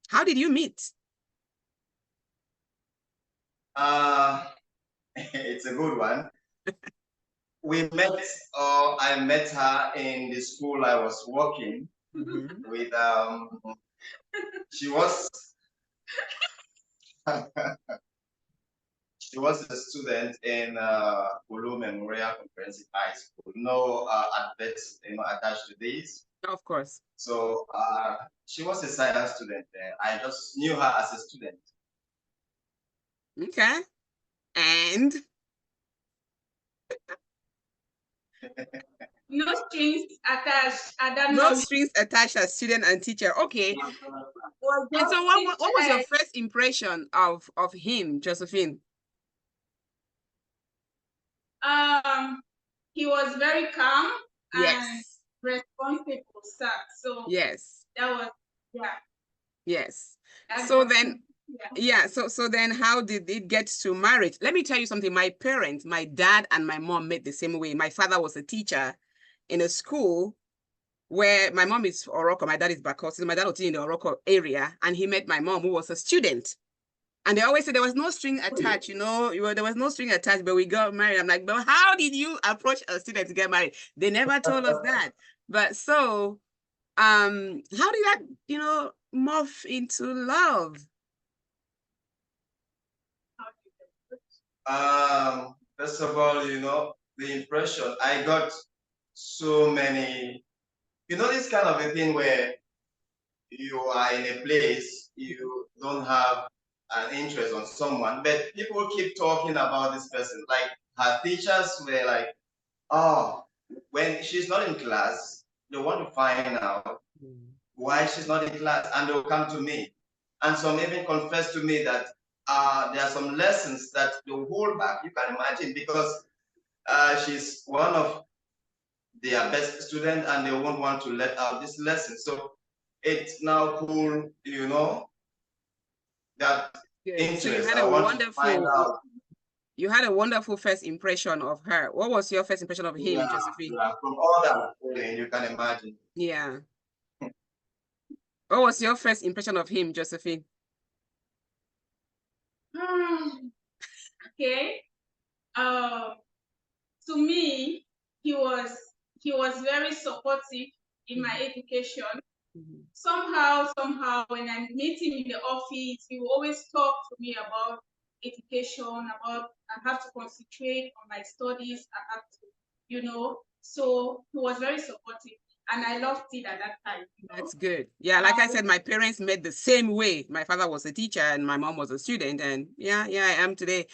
How did you meet? It's a good one. We met, or I met her in the school I was working with. She was she was a student in Ulu Memorial Comprehensive High School. No adverts, attached to this. Of course. So she was a science student there. I just knew her as a student. Okay. And No strings attached at that no moment. strings attached as student and teacher. Okay. And so what was your first impression of him, Josephine? He was very calm and Yes. responsible, sir. So Yes. that was, yeah. Yes. That So was, then, yeah. So then how did it get to marriage? Let me tell you something. My parents, my dad and my mom met the same way. My father was a teacher in a school where my mom is Oroko, my dad is Bakosi. My dad was in the Oroko area, and he met my mom, who was a student. And they always say there was no string attached, there was no string attached, but we got married. I'm like, but how did you approach a student to get married? They never told us that. But so, how did that, morph into love? First of all, the impression I got so many, this kind of a thing where you are in a place, you don't have an interest on someone, but people keep talking about this person. Like her teachers were like, oh, when she's not in class, they want to find out why she's not in class, and they'll come to me. And some even confess to me that there are some lessons that they'll hold back. You can imagine, because she's one of their best student and they won't want to let out this lesson. So it's now cool, that interest. So you had I want to find out. You had a wonderful first impression of her. What was your first impression of him, Josephine? Yeah, from all that you can imagine. Yeah. What was your first impression of him, Josephine? Okay. To me, he was very supportive in my education. Somehow, when I meet him in the office, he will always talk to me about education, about I have to concentrate on my studies, I have to, so he was very supportive. And I loved it at that time. That's good. Yeah, like I said, my parents met the same way. My father was a teacher and my mom was a student. And yeah, I am today.